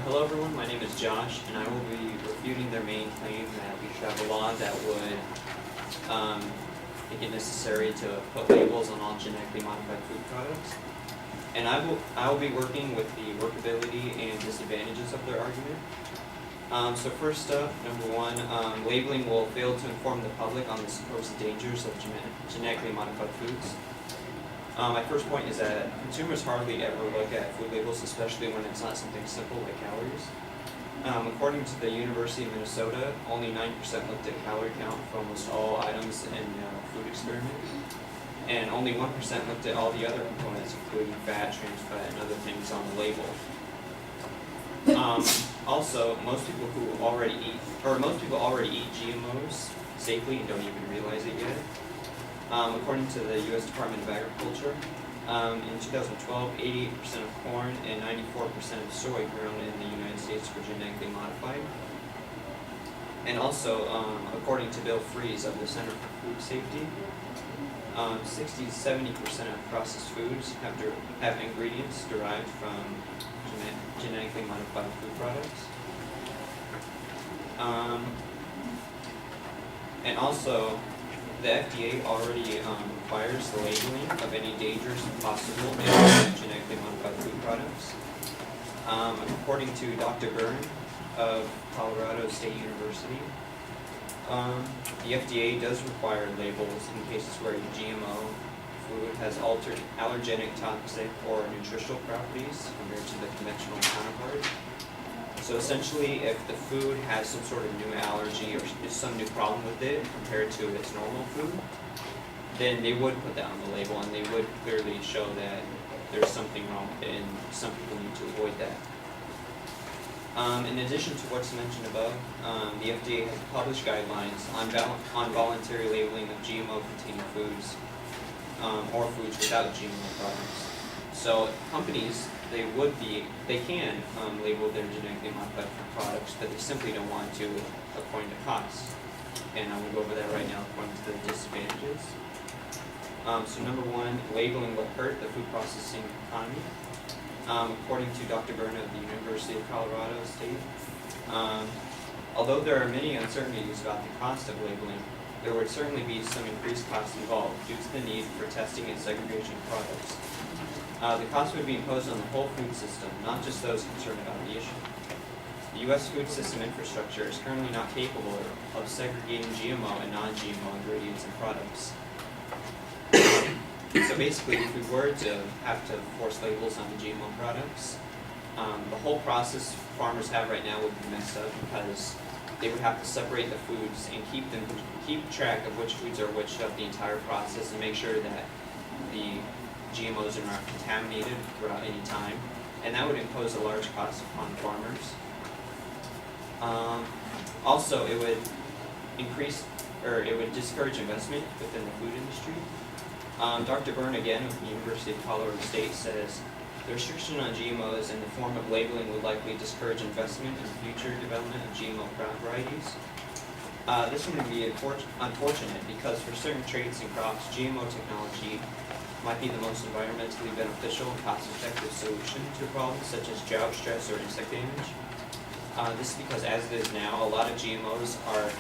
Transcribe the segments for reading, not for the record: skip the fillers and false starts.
Hello everyone, my name is Josh, and I will be refuting their main claim that we should have a law that would make it necessary to put labels on all genetically modified food products. And I will be working with the workability and disadvantages of their argument. So first up, number one, labeling will fail to inform the public on the supposed dangers of genetically modified foods. My first point is that consumers hardly ever look at food labels, especially when it's not something simple like calories. According to the University of Minnesota, only 9% looked at calorie count for almost all items in food experiment, and only 1% looked at all the other components, including fat, trans fat, and other things on the label. Also, most people already eat GMOs safely and don't even realize it yet. According to the U.S. Department of Agriculture, in 2012, 88% of corn and 94% of soy grown in the United States were genetically modified. And also, according to Bill Freeze of the Center for Food Safety, 60 to 70% of processed foods have ingredients derived from genetically modified food products. And also, the FDA already requires the labeling of any dangerous and possible genetically modified food products. According to Dr. Byrne of Colorado State University, the FDA does require labels in cases where a GMO food has altered allergenic, toxic, or nutritional properties compared to the conventional counterpart. So essentially, if the food has some sort of new allergy or some new problem with it compared to its normal food, then they would put that on the label and they would clearly show that there's something wrong with it and some people need to avoid that. In addition to what's mentioned above, the FDA has published guidelines on voluntary labeling of GMO-containing foods or foods without GMO products. So companies, they can label their genetically modified food products, but they simply don't want to according to costs. And I'm going to go over that right now according to the disadvantages. So number one, labeling will hurt the food processing economy. According to Dr. Byrne of the University of Colorado State, although there are many uncertainties about the cost of labeling, there would certainly be some increased costs involved due to the need for testing and segregation of products. The cost would be imposed on the whole food system, not just those concerned about the issue. The U.S. food system infrastructure is currently not capable of segregating GMO and non-GMO ingredients and products. So basically, if we were to have to force labels on the GMO products, the whole process farmers have right now would be messed up because they would have to separate the foods and keep track of which foods are which of the entire process and make sure that the GMOs are not contaminated throughout any time, and that would impose a large cost upon farmers. Also, it would discourage investment within the food industry. Dr. Byrne, again, of the University of Colorado State, says the restriction on GMOs in the form of labeling would likely discourage investment in future development of GMO crop varieties. This would be unfortunate because for certain traits and crops, GMO technology might be the most environmentally beneficial and cost-effective solution to problems such as drought, stress, or insect damage. This is because as it is now, a lot of GMOs are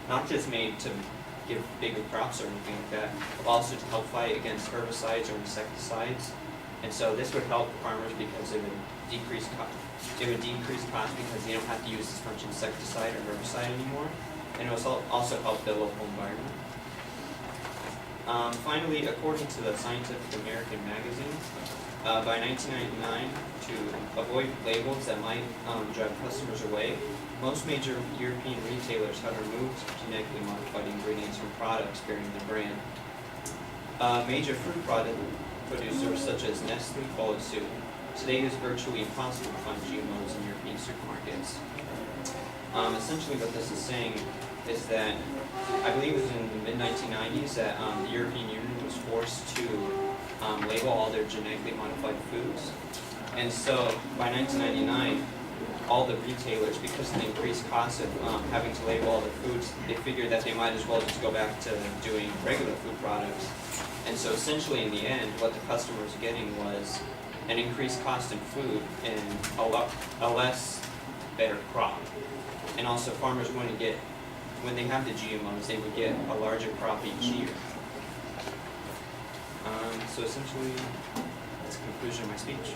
not just made to give bigger crops or anything like that, but also to help fight against herbicides or insecticides. And so this would help farmers because it would decrease cost. It would decrease cost because they don't have to use as much insecticide or herbicide anymore, and it will also help the local environment. Finally, according to the Scientific American magazine, by 1999, to avoid labels that might drive customers away, most major European retailers have removed genetically modified ingredients from products bearing their brand. Major food product producers such as Nestle followed suit. Today it is virtually impossible to find GMOs in European supermarkets. Essentially what this is saying is that I believe it was in the mid-1990s that the European Union was forced to label all their genetically modified foods. And so by 1999, all the retailers, because of the increased cost of having to label all their foods, they figured that they might as well just go back to doing regular food products. And so essentially in the end, what the customer was getting was an increased cost in food and a less better crop. And also farmers want to get, when they have the GMOs, they would get a larger crop each year. So essentially, that's the conclusion of my speech.